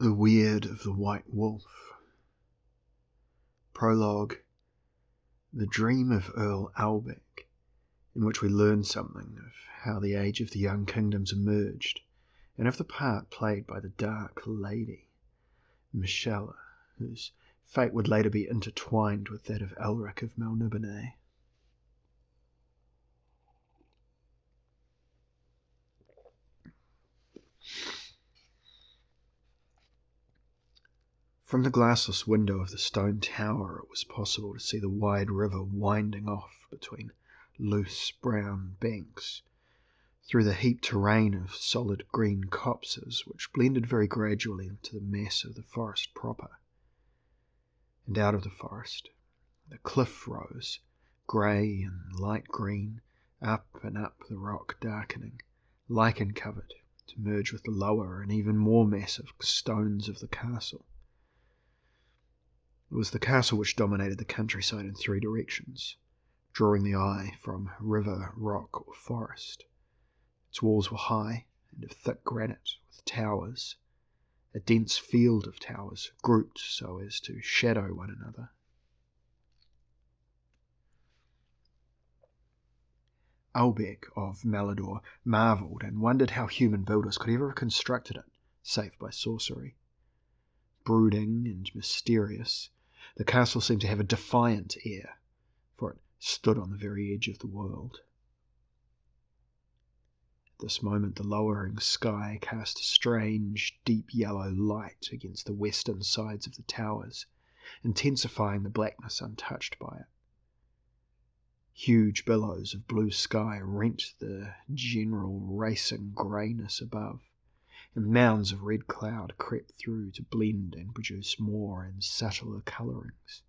The Weird of the White Wolf. Prologue. The Dream of Earl Aubec, in which we learn something of how the Age of the Young Kingdoms emerged, and of the part played by the Dark Lady, Michelle, whose fate would later be intertwined with that of Elric of Melniboné. From the glassless window of the stone tower it was possible to see the wide river winding off between loose brown banks, through the heaped terrain of solid green copses which blended very gradually into the mass of the forest proper. And out of the forest the cliff rose, grey and light green, up and up the rock darkening, lichen-covered, to merge with the lower and even more massive stones of the castle. It was the castle which dominated the countryside in three directions, drawing the eye from river, rock, or forest. Its walls were high and of thick granite, with towers, a dense field of towers, grouped so as to shadow one another. Aubec of Melidor marvelled and wondered how human builders could ever have constructed it, save by sorcery. Brooding and mysterious, the castle seemed to have a defiant air, for it stood on the very edge of the world. At this moment the lowering sky cast a strange, deep yellow light against the western sides of the towers, intensifying the blackness untouched by it. Huge billows of blue sky rent the general racing greyness above, and mounds of red cloud crept through to blend and produce more and subtler colourings.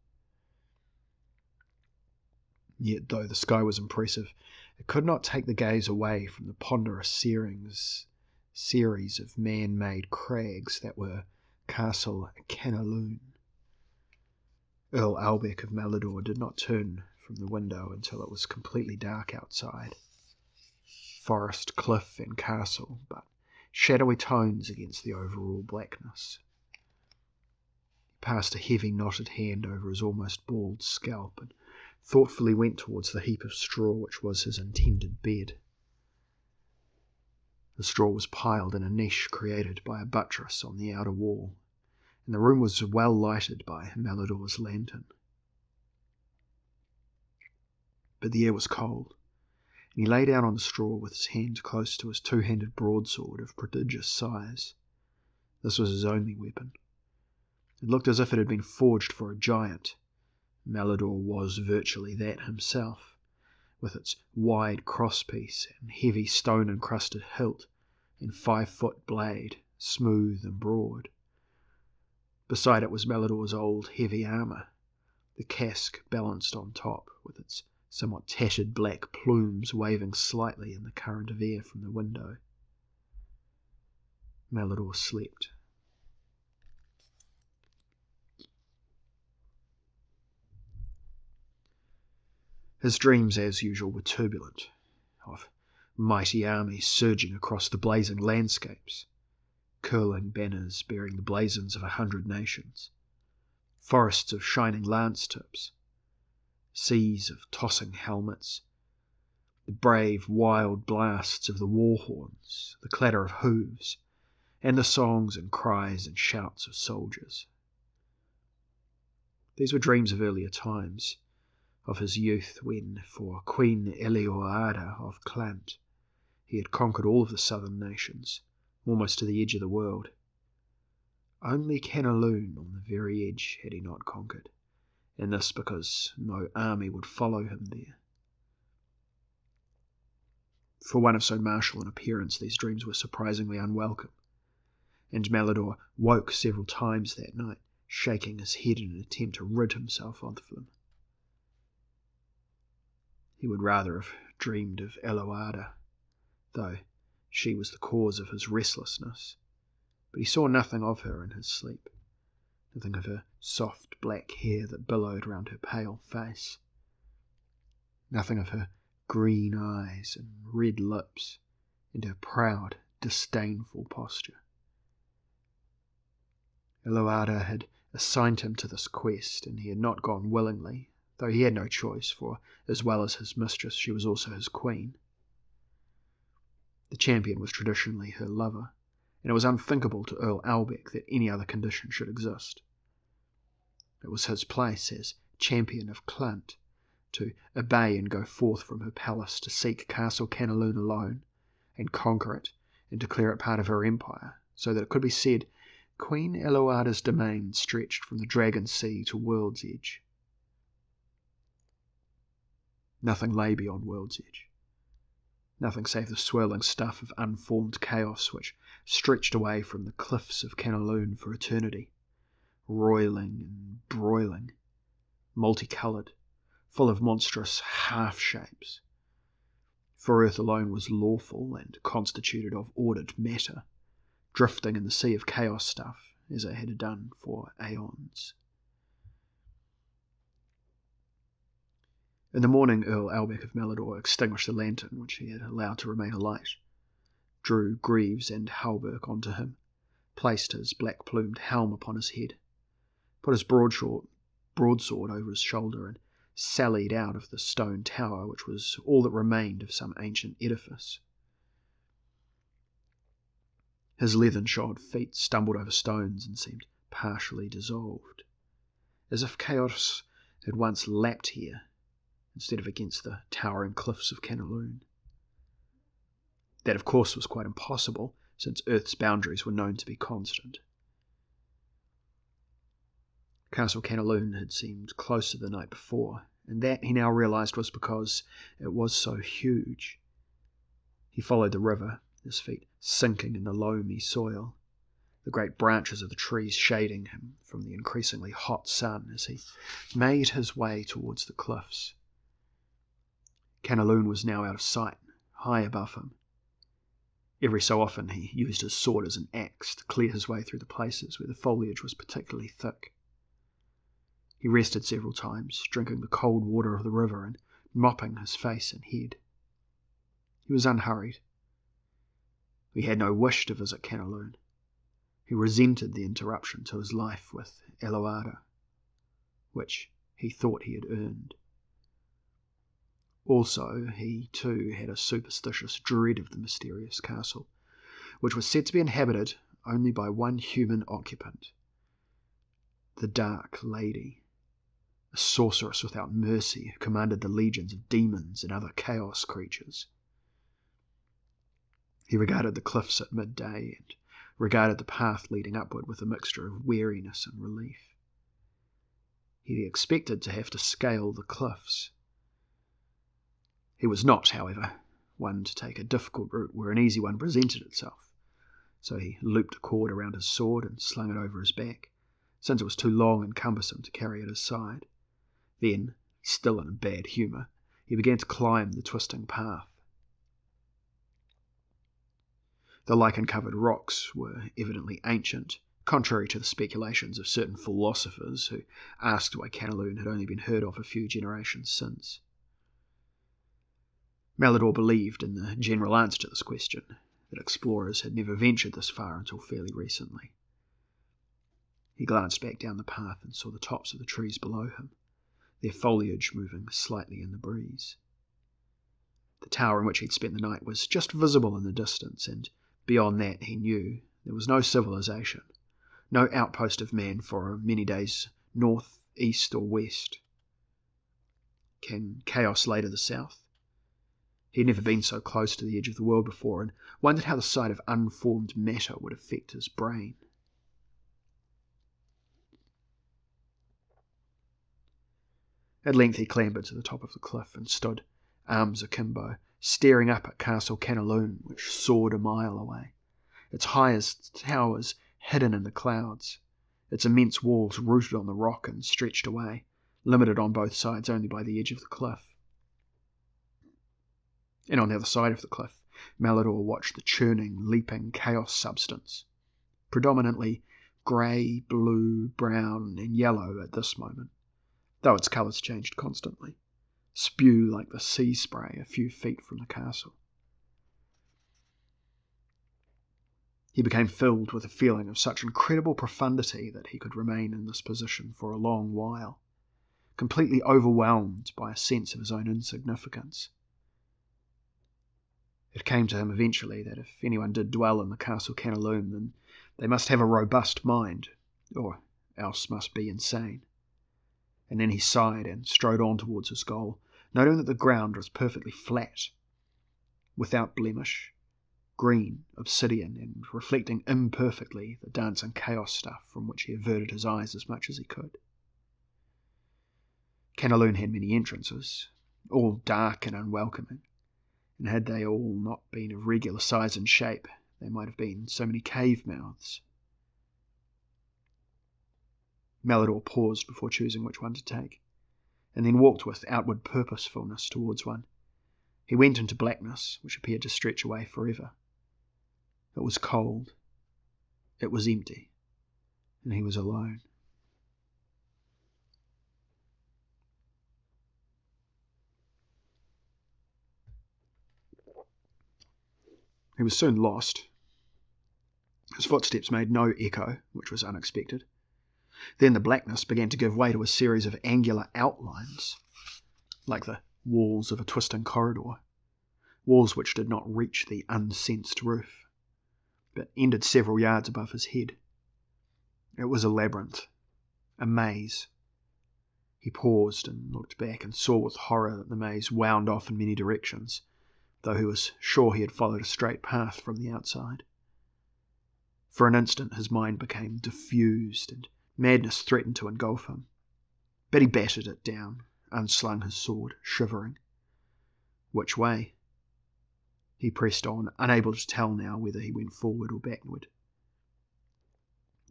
Yet though the sky was impressive, it could not take the gaze away from the ponderous series of man-made crags that were Castle Canaloon. Earl Aubec of Melidor did not turn from the window until it was completely dark outside. Forest, cliff, and castle, but shadowy tones against the overall blackness. He passed a heavy knotted hand over his almost bald scalp and thoughtfully went towards the heap of straw which was his intended bed. The straw was piled in a niche created by a buttress on the outer wall, and the room was well lighted by Melidor's lantern. But the air was cold, and he lay down on the straw with his hand close to his two-handed broadsword of prodigious size. This was his only weapon. It looked as if it had been forged for a giant. Melidor was virtually that himself, with its wide crosspiece and heavy stone-encrusted hilt and 5-foot blade, smooth and broad. Beside it was Melidor's old heavy armour, the casque balanced on top, with its somewhat tattered black plumes waving slightly in the current of air from the window. Melidor slept. His dreams, as usual, were turbulent, of mighty armies surging across the blazing landscapes, curling banners bearing the blazons of 100 nations, forests of shining lance tips, seas of tossing helmets, the brave, wild blasts of the war horns, the clatter of hooves, and the songs and cries and shouts of soldiers. These were dreams of earlier times, of his youth when, for Queen Eleoada of Clant, he had conquered all of the southern nations, almost to the edge of the world. Only Canaloon on the very edge had he not conquered, and this because no army would follow him there. For one of so martial an appearance, these dreams were surprisingly unwelcome, and Melidor woke several times that night, shaking his head in an attempt to rid himself of them. He would rather have dreamed of Eloada, though she was the cause of his restlessness, but he saw nothing of her in his sleep, nothing of her soft black hair that billowed round her pale face, nothing of her green eyes and red lips, and her proud, disdainful posture. Eloada had assigned him to this quest, and he had not gone willingly, though he had no choice, for as well as his mistress, she was also his queen. The champion was traditionally her lover, and it was unthinkable to Earl Aubec that any other condition should exist. It was his place as champion of Clant to obey and go forth from her palace to seek Castle Canaloon alone, and conquer it, and declare it part of her empire, so that it could be said Queen Eloada's domain stretched from the Dragon Sea to World's Edge. Nothing lay beyond World's Edge. Nothing save the swirling stuff of unformed chaos which stretched away from the cliffs of Canaloon for eternity, roiling and broiling, multicoloured, full of monstrous half-shapes. For Earth alone was lawful and constituted of ordered matter, drifting in the sea of chaos stuff as it had done for aeons. In the morning, Earl Aubec of Malador extinguished the lantern which he had allowed to remain alight, drew greaves and hauberk onto him, placed his black-plumed helm upon his head, put his broadsword over his shoulder, and sallied out of the stone tower which was all that remained of some ancient edifice. His leathern-shod feet stumbled over stones and seemed partially dissolved, as if chaos had once lapped here, instead of against the towering cliffs of Canaloon. That, of course, was quite impossible, since Earth's boundaries were known to be constant. Castle Canaloon had seemed closer the night before, and that, he now realized, was because it was so huge. He followed the river, his feet sinking in the loamy soil, the great branches of the trees shading him from the increasingly hot sun as he made his way towards the cliffs. Canaloon was now out of sight, high above him. Every so often he used his sword as an axe to clear his way through the places where the foliage was particularly thick. He rested several times, drinking the cold water of the river and mopping his face and head. He was unhurried. He had no wish to visit Canaloon. He resented the interruption to his life with Eloada, which he thought he had earned. Also, he too had a superstitious dread of the mysterious castle, which was said to be inhabited only by one human occupant, the Dark Lady, a sorceress without mercy who commanded the legions of demons and other chaos creatures. He regarded the cliffs at midday and regarded the path leading upward with a mixture of weariness and relief. He expected to have to scale the cliffs. He was not, however, one to take a difficult route where an easy one presented itself, so he looped a cord around his sword and slung it over his back, since it was too long and cumbersome to carry at his side. Then, still in a bad humour, he began to climb the twisting path. The lichen-covered rocks were evidently ancient, contrary to the speculations of certain philosophers who asked why Canaloon had only been heard of a few generations since. Malador believed in the general answer to this question, that explorers had never ventured this far until fairly recently. He glanced back down the path and saw the tops of the trees below him, their foliage moving slightly in the breeze. The tower in which he'd spent the night was just visible in the distance, and beyond that, he knew, there was no civilization, no outpost of man for many days north, east, or west. Can chaos lay to the south? He'd never been so close to the edge of the world before, and wondered how the sight of unformed matter would affect his brain. At length he clambered to the top of the cliff and stood, arms akimbo, staring up at Castle Canaloon, which soared a mile away, its highest towers hidden in the clouds, its immense walls rooted on the rock and stretched away, limited on both sides only by the edge of the cliff. And on the other side of the cliff, Malador watched the churning, leaping chaos substance, predominantly grey, blue, brown, and yellow at this moment, though its colours changed constantly, spew like the sea spray a few feet from the castle. He became filled with a feeling of such incredible profundity that he could remain in this position for a long while, completely overwhelmed by a sense of his own insignificance. It came to him eventually that if anyone did dwell in the Castle Canaloon, then they must have a robust mind, or else must be insane. And then he sighed and strode on towards his goal, noting that the ground was perfectly flat, without blemish, green, obsidian, and reflecting imperfectly the dancing chaos stuff from which he averted his eyes as much as he could. Canaloon had many entrances, all dark and unwelcoming, and had they all not been of regular size and shape, they might have been so many cave mouths. Malidor paused before choosing which one to take, and then walked with outward purposefulness towards one. He went into blackness, which appeared to stretch away forever. It was cold, it was empty, and he was alone. He was soon lost. His footsteps made no echo, which was unexpected. Then the blackness began to give way to a series of angular outlines, like the walls of a twisting corridor, walls which did not reach the unsensed roof, but ended several yards above his head. It was a labyrinth, a maze. He paused and looked back and saw with horror that the maze wound off in many directions, though he was sure he had followed a straight path from the outside. For an instant his mind became diffused, and madness threatened to engulf him. But he battered it down, unslung his sword, shivering. Which way? He pressed on, unable to tell now whether he went forward or backward.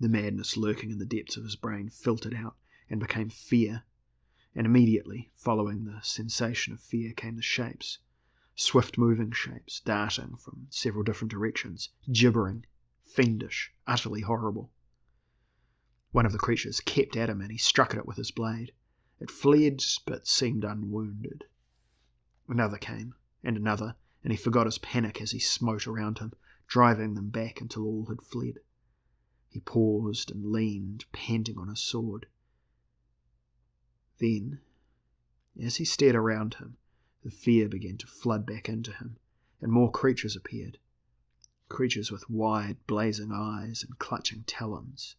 The madness lurking in the depths of his brain filtered out and became fear, and immediately, following the sensation of fear, came the shapes, swift-moving shapes, darting from several different directions, gibbering, fiendish, utterly horrible. One of the creatures kept at him, and he struck at it with his blade. It fled, but seemed unwounded. Another came, and another, and he forgot his panic as he smote around him, driving them back until all had fled. He paused and leaned, panting on his sword. Then, as he stared around him, the fear began to flood back into him, and more creatures appeared. Creatures with wide, blazing eyes and clutching talons.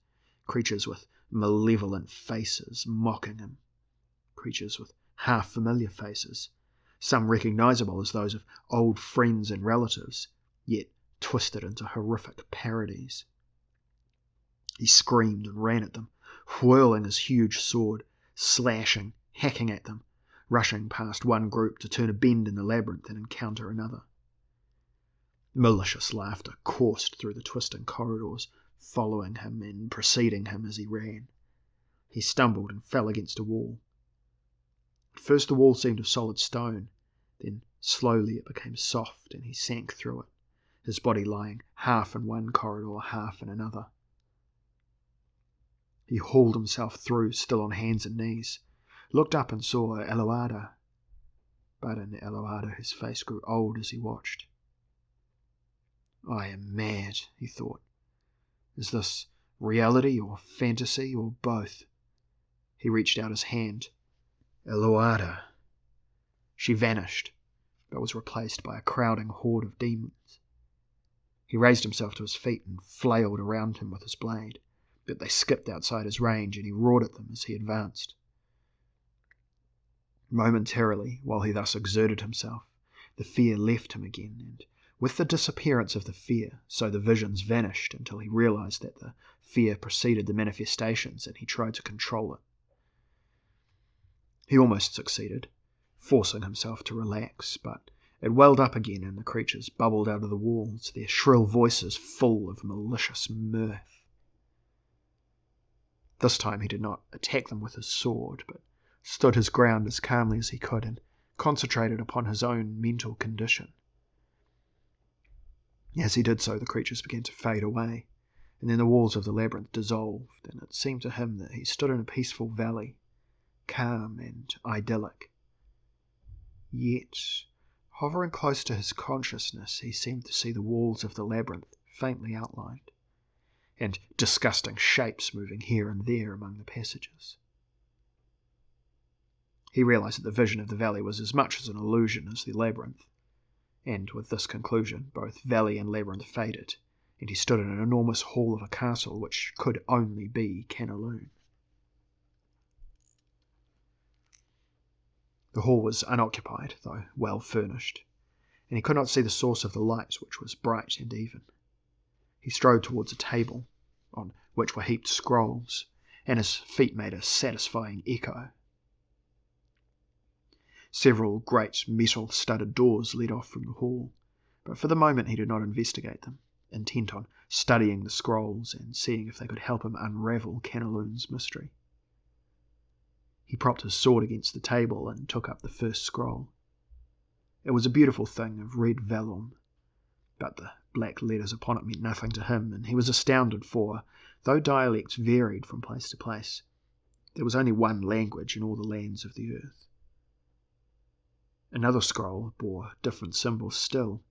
Creatures with malevolent faces mocking him. Creatures with half-familiar faces, some recognizable as those of old friends and relatives, yet twisted into horrific parodies. He screamed and ran at them, whirling his huge sword, slashing, hacking at them, rushing past one group to turn a bend in the labyrinth and encounter another. Malicious laughter coursed through the twisting corridors, following him and preceding him as he ran. He stumbled and fell against a wall. At first the wall seemed of solid stone, then slowly it became soft and he sank through it, his body lying half in one corridor, half in another. He hauled himself through, still on hands and knees, looked up and saw Eloada, but in Eloada his face grew old as he watched. I am mad, he thought. Is this reality or fantasy or both? He reached out his hand. Eloada. She vanished, but was replaced by a crowding horde of demons. He raised himself to his feet and flailed around him with his blade, but they skipped outside his range and he roared at them as he advanced. Momentarily, while he thus exerted himself, the fear left him again, and with the disappearance of the fear, so the visions vanished until he realized that the fear preceded the manifestations and he tried to control it. He almost succeeded, forcing himself to relax, but it welled up again and the creatures bubbled out of the walls, their shrill voices full of malicious mirth. This time he did not attack them with his sword, but stood his ground as calmly as he could and concentrated upon his own mental condition. As he did so, the creatures began to fade away, and then the walls of the labyrinth dissolved, and it seemed to him that he stood in a peaceful valley, calm and idyllic. Yet, hovering close to his consciousness, he seemed to see the walls of the labyrinth faintly outlined, and disgusting shapes moving here and there among the passages. He realised that the vision of the valley was as much as an illusion as the labyrinth, and with this conclusion both valley and labyrinth faded, and he stood in an enormous hall of a castle which could only be Canaloon. The hall was unoccupied, though well furnished, and he could not see the source of the light, which was bright and even. He strode towards a table, on which were heaped scrolls, and his feet made a satisfying echo. Several great metal-studded doors led off from the hall, but for the moment he did not investigate them, intent on studying the scrolls and seeing if they could help him unravel Canaloon's mystery. He propped his sword against the table and took up the first scroll. It was a beautiful thing of red vellum, but the black letters upon it meant nothing to him, and he was astounded for, though dialects varied from place to place, there was only one language in all the lands of the earth. Another scroll bore different symbols still,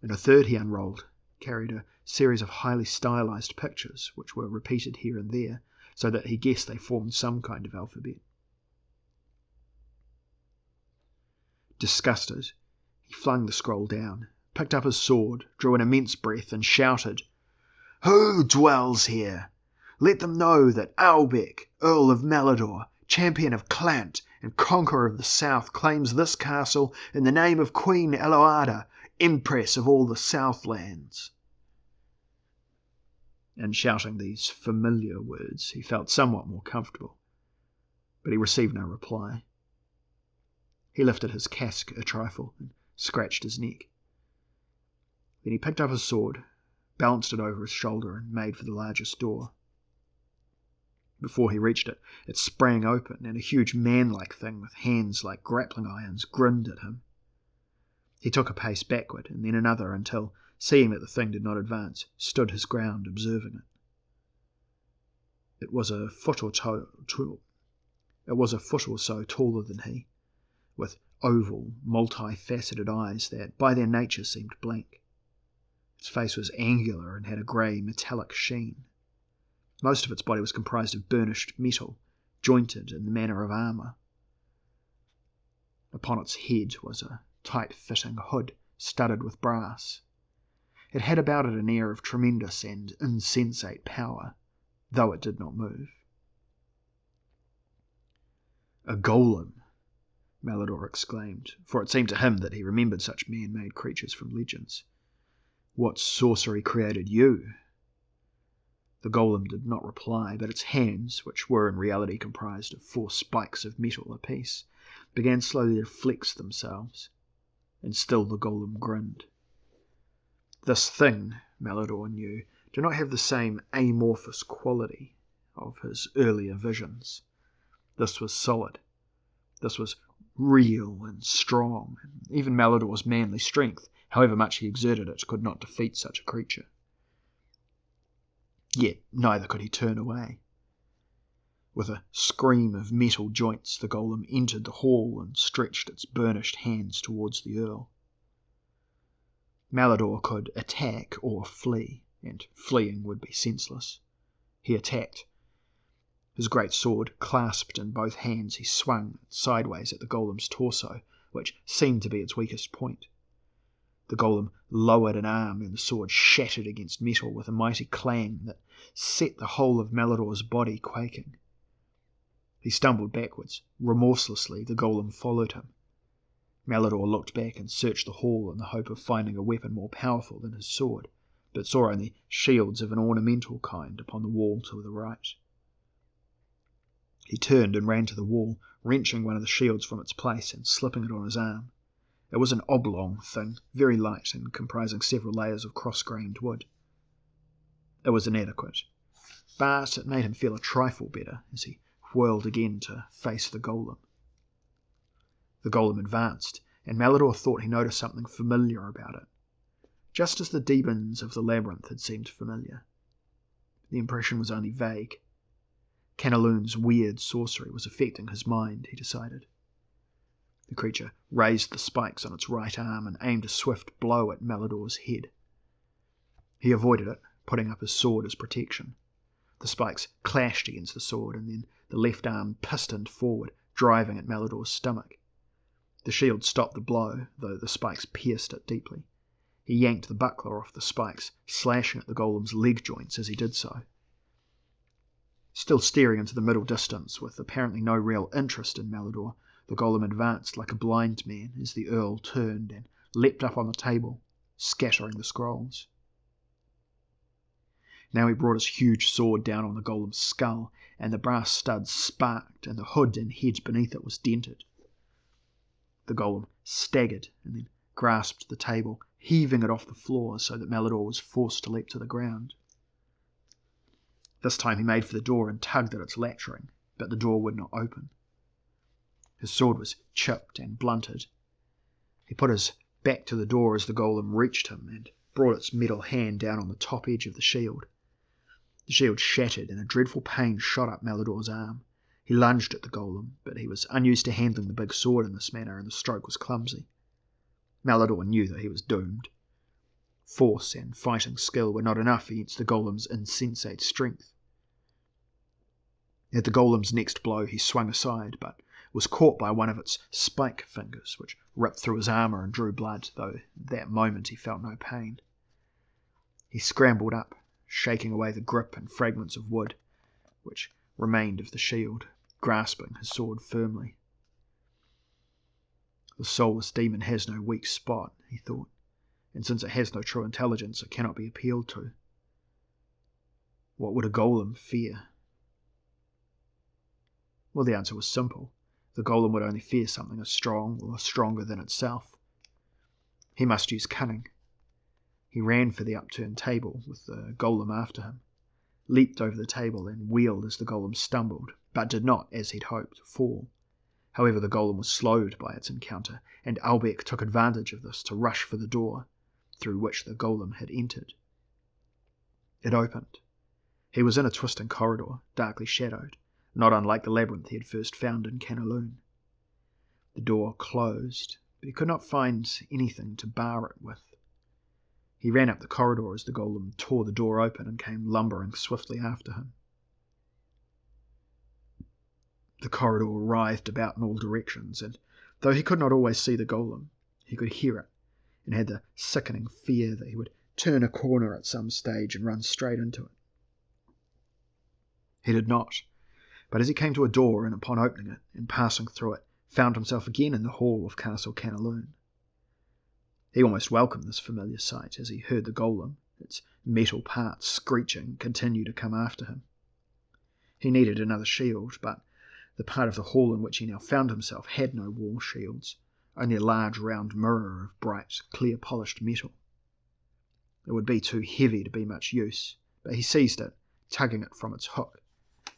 and a third he unrolled carried a series of highly stylized pictures, which were repeated here and there, so that he guessed they formed some kind of alphabet. Disgusted, he flung the scroll down, picked up his sword, drew an immense breath, and shouted, "Who dwells here? Let them know that Aubec, Earl of Malador, champion of Clant, and conqueror of the south, claims this castle in the name of Queen Eloada, Empress of all the Southlands." In shouting these familiar words, he felt somewhat more comfortable, but he received no reply. He lifted his casque a trifle and scratched his neck. Then he picked up his sword, balanced it over his shoulder, and made for the largest door. Before he reached it, it sprang open, and a huge man-like thing with hands like grappling irons grinned at him. He took a pace backward, and then another, until, seeing that the thing did not advance, stood his ground observing it. It was a foot or so taller than he, with oval, multi-faceted eyes that by their nature seemed blank. Its face was angular and had a grey metallic sheen. Most of its body was comprised of burnished metal, jointed in the manner of armour. Upon its head was a tight-fitting hood studded with brass. It had about it an air of tremendous and insensate power, though it did not move. "A golem," Malador exclaimed, for it seemed to him that he remembered such man-made creatures from legends. "What sorcery created you?" The golem did not reply, but its hands, which were in reality comprised of 4 spikes of metal apiece, began slowly to flex themselves, and still the golem grinned. This thing, Malador knew, did not have the same amorphous quality of his earlier visions. This was solid. This was real and strong, and even Malador's manly strength, however much he exerted it, could not defeat such a creature. Yet neither could he turn away. With a scream of metal joints, the golem entered the hall and stretched its burnished hands towards the Earl. Malador could attack or flee, and fleeing would be senseless. He attacked. His great sword clasped in both hands, he swung sideways at the golem's torso, which seemed to be its weakest point. The golem lowered an arm, and the sword shattered against metal with a mighty clang that set the whole of Malador's body quaking. He stumbled backwards. Remorselessly, the golem followed him. Malador looked back and searched the hall in the hope of finding a weapon more powerful than his sword, but saw only shields of an ornamental kind upon the wall to the right. He turned and ran to the wall, wrenching one of the shields from its place and slipping it on his arm. It was an oblong thing, very light and comprising several layers of cross-grained wood. It was inadequate, but it made him feel a trifle better as he whirled again to face the golem. The golem advanced, and Malador thought he noticed something familiar about it, just as the demons of the labyrinth had seemed familiar. The impression was only vague. Canaloon's weird sorcery was affecting his mind, he decided. The creature raised the spikes on its right arm and aimed a swift blow at Malador's head. He avoided it, putting up his sword as protection. The spikes clashed against the sword, and then the left arm pistoned forward, driving at Malidor's stomach. The shield stopped the blow, though the spikes pierced it deeply. He yanked the buckler off the spikes, slashing at the golem's leg joints as he did so. Still staring into the middle distance, with apparently no real interest in Malidor, the golem advanced like a blind man as the Earl turned and leapt up on the table, scattering the scrolls. Now he brought his huge sword down on the golem's skull, and the brass studs sparked, and the hood and head beneath it was dented. The golem staggered and then grasped the table, heaving it off the floor so that Malidor was forced to leap to the ground. This time he made for the door and tugged at its latching, but the door would not open. His sword was chipped and blunted. He put his back to the door as the golem reached him and brought its metal hand down on the top edge of the shield. The shield shattered and a dreadful pain shot up Malidor's arm. He lunged at the golem, but he was unused to handling the big sword in this manner, and the stroke was clumsy. Malidor knew that he was doomed. Force and fighting skill were not enough against the golem's insensate strength. At the golem's next blow he swung aside, but was caught by one of its spike fingers, which ripped through his armour and drew blood, though at that moment he felt no pain. He scrambled up, shaking away the grip and fragments of wood, which remained of the shield, grasping his sword firmly. The soulless demon has no weak spot, he thought, and since it has no true intelligence, it cannot be appealed to. What would a golem fear? Well, the answer was simple. The golem would only fear something as strong or stronger than itself. He must use cunning. He ran for the upturned table, with the golem after him, leaped over the table and wheeled as the golem stumbled, but did not, as he'd hoped, fall. However, the golem was slowed by its encounter, and Aubec took advantage of this to rush for the door, through which the golem had entered. It opened. He was in a twisting corridor, darkly shadowed, not unlike the labyrinth he had first found in Canaloon. The door closed, but he could not find anything to bar it with. He ran up the corridor as the golem tore the door open and came lumbering swiftly after him. The corridor writhed about in all directions, and though he could not always see the golem, he could hear it, and had the sickening fear that he would turn a corner at some stage and run straight into it. He did not, but as he came to a door and upon opening it and passing through it, found himself again in the hall of Castle Canaloon. He almost welcomed this familiar sight as he heard the golem, its metal parts screeching, continue to come after him. He needed another shield, but the part of the hall in which he now found himself had no wall shields, only a large round mirror of bright, clear polished metal. It would be too heavy to be much use, but he seized it, tugging it from its hook.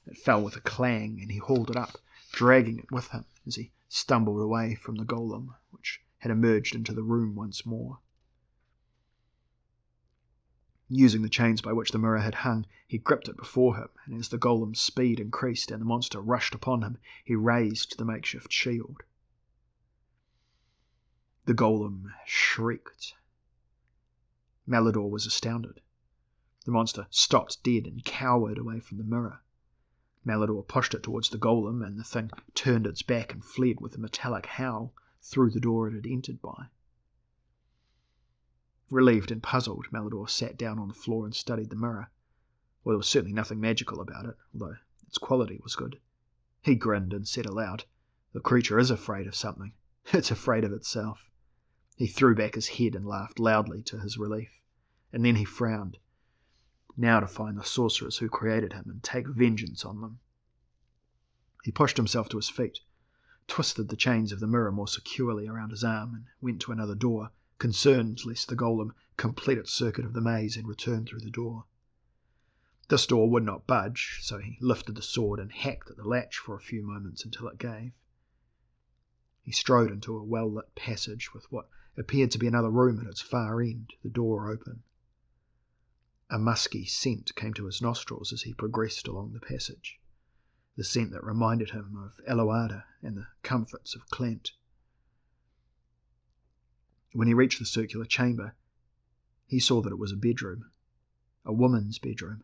It fell with a clang, and he hauled it up, dragging it with him as he stumbled away from the golem, which had emerged into the room once more. Using the chains by which the mirror had hung, he gripped it before him, and as the golem's speed increased and the monster rushed upon him, he raised the makeshift shield. The golem shrieked. Malidor was astounded. The monster stopped dead and cowered away from the mirror. Malidor pushed it towards the golem, and the thing turned its back and fled with a metallic howl through the door it had entered by. Relieved and puzzled, Malidor sat down on the floor and studied the mirror. Well, there was certainly nothing magical about it, although its quality was good. He grinned and said aloud, "The creature is afraid of something. It's afraid of itself." He threw back his head and laughed loudly to his relief, and then he frowned. Now to find the sorcerers who created him and take vengeance on them. He pushed himself to his feet, twisted the chains of the mirror more securely around his arm, and went to another door, concerned lest the golem complete its circuit of the maze and return through the door. This door would not budge, so he lifted the sword and hacked at the latch for a few moments until it gave. He strode into a well-lit passage with what appeared to be another room at its far end, the door open. A musky scent came to his nostrils as he progressed along the passage, the scent that reminded him of Eloada and the comforts of Clant. When he reached the circular chamber, he saw that it was a bedroom, a woman's bedroom,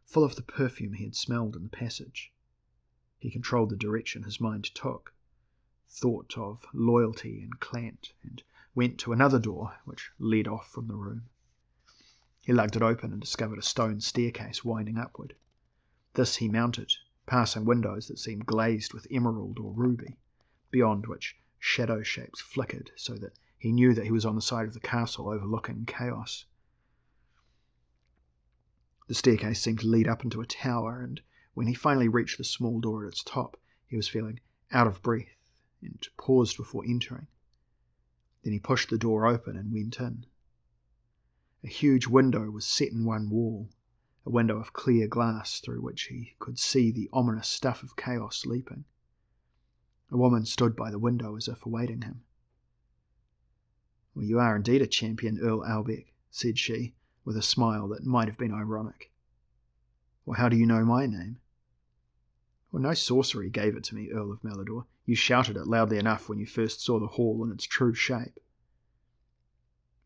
full of the perfume he had smelled in the passage. He controlled the direction his mind took, thought of loyalty and clant, and went to another door which led off from the room. He lugged it open and discovered a stone staircase winding upward. This he mounted, passing windows that seemed glazed with emerald or ruby, beyond which shadow shapes flickered so that he knew that he was on the side of the castle overlooking chaos. The staircase seemed to lead up into a tower, and when he finally reached the small door at its top, he was feeling out of breath and paused before entering. Then he pushed the door open and went in. A huge window was set in one wall, a window of clear glass through which he could see the ominous stuff of chaos leaping. A woman stood by the window as if awaiting him. "Well, you are indeed a champion, Earl Aubec," said she, with a smile that might have been ironic. "Well, how do you know my name?" "Well, no sorcery gave it to me, Earl of Malador. You shouted it loudly enough when you first saw the hall in its true shape."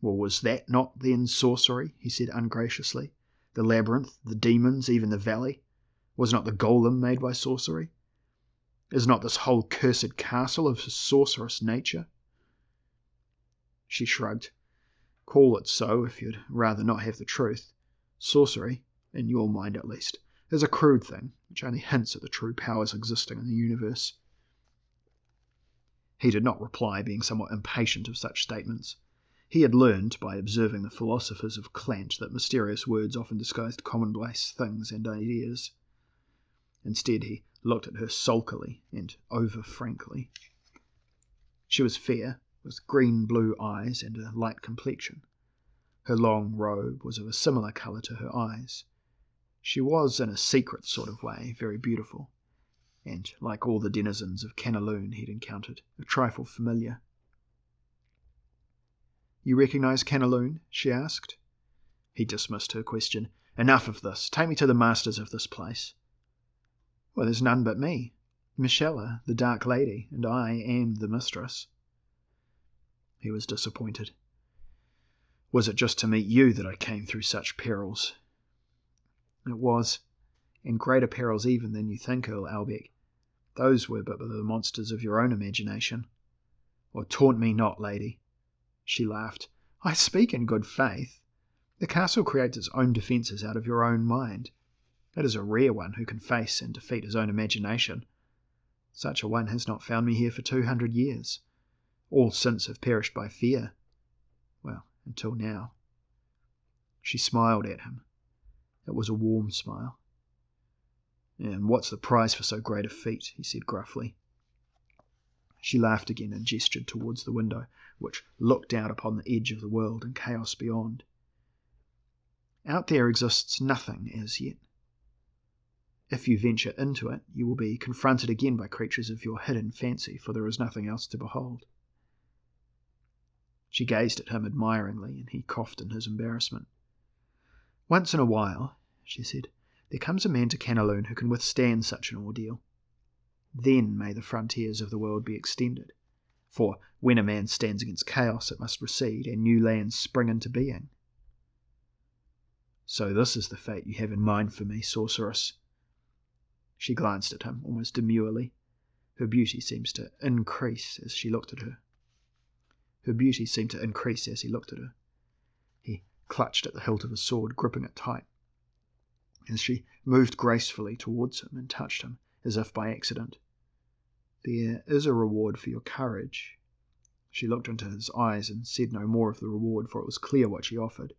"Well, was that not then sorcery?" he said ungraciously. "The labyrinth, the demons, even the valley? Was not the golem made by sorcery? Is not this whole cursed castle of a sorcerous nature?" She shrugged. "Call it so if you'd rather not have the truth. Sorcery, in your mind at least, is a crude thing, which only hints at the true powers existing in the universe." He did not reply, being somewhat impatient of such statements. He had learned, by observing the philosophers of Clant, that mysterious words often disguised commonplace things and ideas. Instead, he looked at her sulkily and over-frankly. She was fair, with green-blue eyes and a light complexion. Her long robe was of a similar colour to her eyes. She was, in a secret sort of way, very beautiful, and, like all the denizens of Canaloon he'd encountered, a trifle familiar. "You recognise Canaloon?" she asked. He dismissed her question. "Enough of this. Take me to the masters of this place." "Well, there's none but me. Michelle, the Dark Lady, and I am the mistress." He was disappointed. "Was it just to meet you that I came through such perils?" "It was, and greater perils even than you think, Earl Aubec. Those were but the monsters of your own imagination." "Or taunt me not, lady." She laughed. "I speak in good faith. The castle creates its own defences out of your own mind. It is a rare one who can face and defeat his own imagination. Such a one has not found me here for 200 years. All since have perished by fear. Well, until now." She smiled at him. It was a warm smile. "And what's the prize for so great a feat?" he said gruffly. She laughed again and gestured towards the window, which looked out upon the edge of the world and chaos beyond. "Out there exists nothing as yet. If you venture into it, you will be confronted again by creatures of your hidden fancy, for there is nothing else to behold." She gazed at him admiringly, and he coughed in his embarrassment. "Once in a while," she said, "there comes a man to Canaloon who can withstand such an ordeal. Then may the frontiers of the world be extended, for when a man stands against chaos it must recede, and new lands spring into being." "So this is the fate you have in mind for me, sorceress." She glanced at him, almost demurely. Her beauty seemed to increase as he looked at her. He clutched at the hilt of his sword, gripping it tight. As she moved gracefully towards him and touched him, as if by accident. "There is a reward for your courage." She looked into his eyes and said no more of the reward, for it was clear what she offered.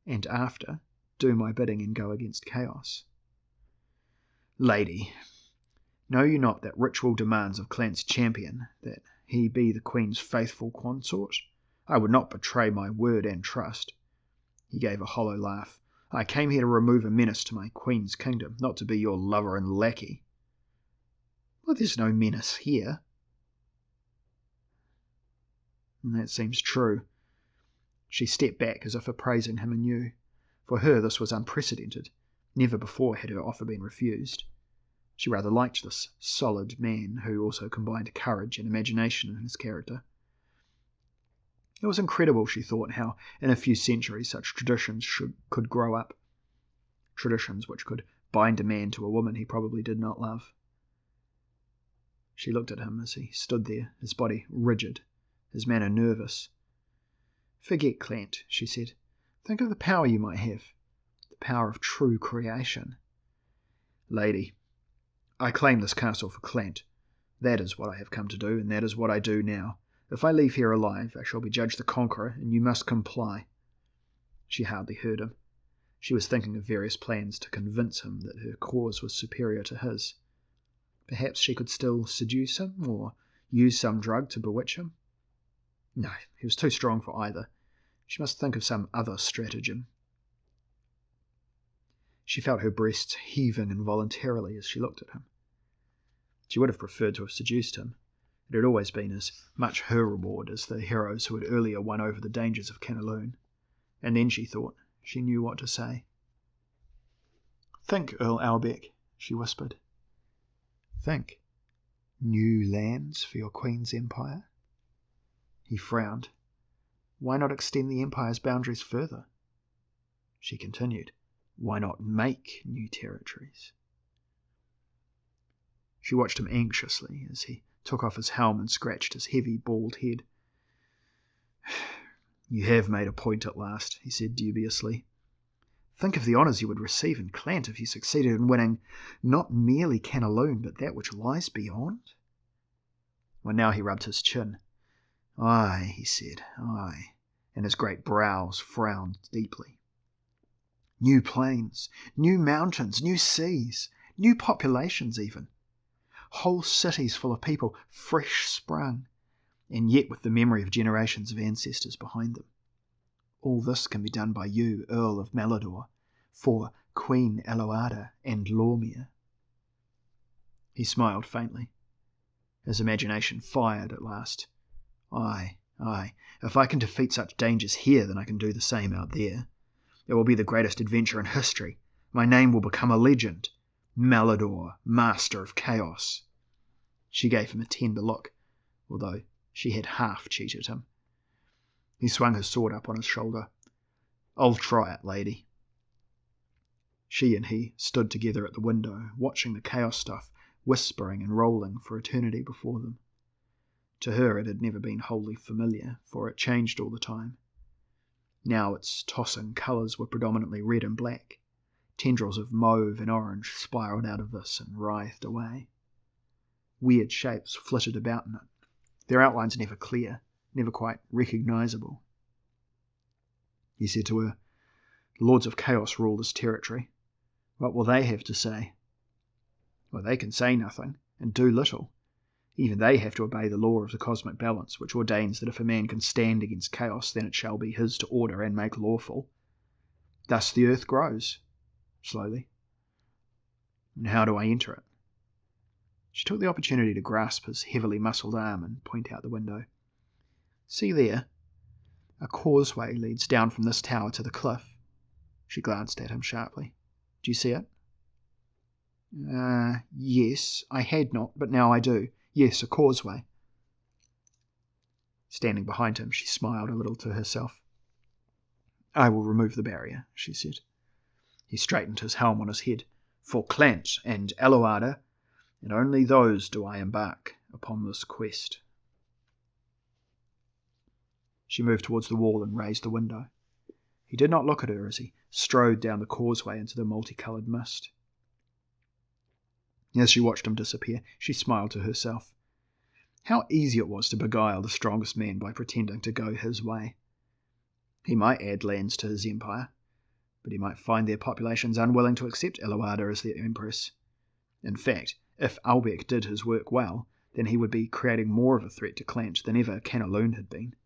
"And after, do my bidding and go against chaos." "Lady, know you not that ritual demands of Clant's champion that he be the Queen's faithful consort? I would not betray my word and trust." He gave a hollow laugh. "I came here to remove a menace to my Queen's kingdom, not to be your lover and lackey." "Well, there's no menace here." "That seems true." She stepped back as if appraising him anew. For her this was unprecedented. Never before had her offer been refused. She rather liked this solid man, who also combined courage and imagination in his character. It was incredible, she thought, how in a few centuries such traditions could grow up. traditions which could bind a man to a woman he probably did not love. She looked at him as he stood there, his body rigid, his manner nervous. "Forget Clant," she said. "Think of the power you might have, the power of true creation." "Lady, I claim this castle for Clant. That is what I have come to do, and that is what I do now. If I leave here alive, I shall be judged the conqueror, and you must comply." She hardly heard him. She was thinking of various plans to convince him that her cause was superior to his. Perhaps she could still seduce him, or use some drug to bewitch him. No, he was too strong for either. She must think of some other stratagem. She felt her breasts heaving involuntarily as she looked at him. She would have preferred to have seduced him. It had always been as much her reward as the heroes who had earlier won over the dangers of Canaloon. And then she thought she knew what to say. "Think, Earl Aubec," she whispered. "Think. New lands for your queen's empire?" He frowned. "Why not extend the empire's boundaries further?" She continued. "Why not make new territories?" She watched him anxiously as he took off his helm and scratched his heavy, bald head. "You have made a point at last," he said dubiously. "Think of the honours you would receive in Clant if you succeeded in winning not merely Canaloon, but that which lies beyond." Well, now he rubbed his chin. "Aye," he said, "aye," and his great brows frowned deeply. "New plains, new mountains, new seas, new populations even. Whole cities full of people, fresh sprung, and yet with the memory of generations of ancestors behind them. All this can be done by you, Earl of Malador, for Queen Eloada and Lormir." He smiled faintly. His imagination fired at last. "Aye, aye, if I can defeat such dangers here, then I can do the same out there. It will be the greatest adventure in history. My name will become a legend. Malador, Master of Chaos." She gave him a tender look, although she had half cheated him. He swung his sword up on his shoulder. "I'll try it, lady." She and he stood together at the window, watching the chaos stuff whispering and rolling for eternity before them. To her it had never been wholly familiar, for it changed all the time. Now its tossing colours were predominantly red and black. Tendrils of mauve and orange spiraled out of this and writhed away. Weird shapes flitted about in it, their outlines never clear, never quite recognisable. He said to her, "The Lords of Chaos rule this territory. What will they have to say?" "Well, they can say nothing, and do little. Even they have to obey the law of the cosmic balance, which ordains that if a man can stand against chaos, then it shall be his to order and make lawful. Thus the earth grows, slowly." "And how do I enter it?" She took the opportunity to grasp his heavily muscled arm and point out the window. "See there? A causeway leads down from this tower to the cliff." She glanced at him sharply. "Do you see it?" Yes, I had not, but now I do. Yes, a causeway." Standing behind him, she smiled a little to herself. "I will remove the barrier," she said. He straightened his helm on his head. "For Clant and Eloada, and only those do I embark upon this quest." She moved towards the wall and raised the window. He did not look at her as he strode down the causeway into the multicoloured mist. As she watched him disappear, she smiled to herself. How easy it was to beguile the strongest man by pretending to go his way. He might add lands to his empire, but he might find their populations unwilling to accept Eloada as their empress. In fact, if Aubec did his work well, then he would be creating more of a threat to Clant than ever Canaloon had been.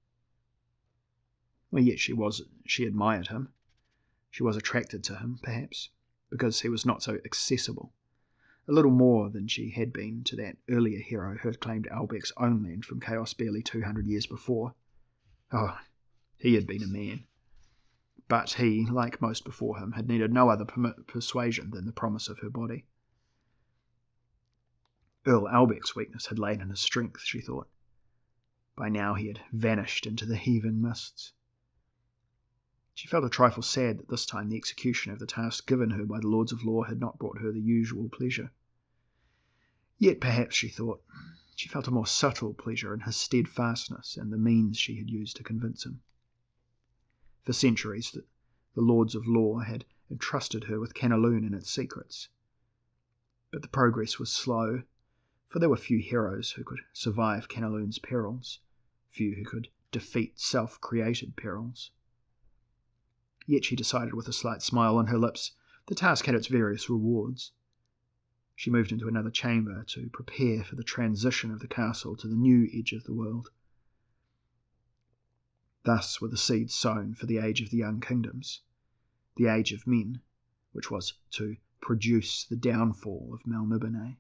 Well, yet she admired him. She was attracted to him, perhaps, because he was not so accessible. A little more than she had been to that earlier hero who had claimed Aubec's own land from Chaos barely 200 years before. Oh, he had been a man. But he, like most before him, had needed no other persuasion than the promise of her body. Earl Aubec's weakness had lain in his strength, she thought. By now he had vanished into the heaving mists. She felt a trifle sad that this time the execution of the task given her by the Lords of Law had not brought her the usual pleasure. Yet perhaps, she thought, she felt a more subtle pleasure in his steadfastness and the means she had used to convince him. For centuries the Lords of Law had entrusted her with Canaloon and its secrets. But the progress was slow, for there were few heroes who could survive Canaloon's perils, few who could defeat self-created perils. Yet she decided with a slight smile on her lips, the task had its various rewards. She moved into another chamber to prepare for the transition of the castle to the new edge of the world. Thus were the seeds sown for the age of the young kingdoms, the age of men, which was to produce the downfall of Melniboné.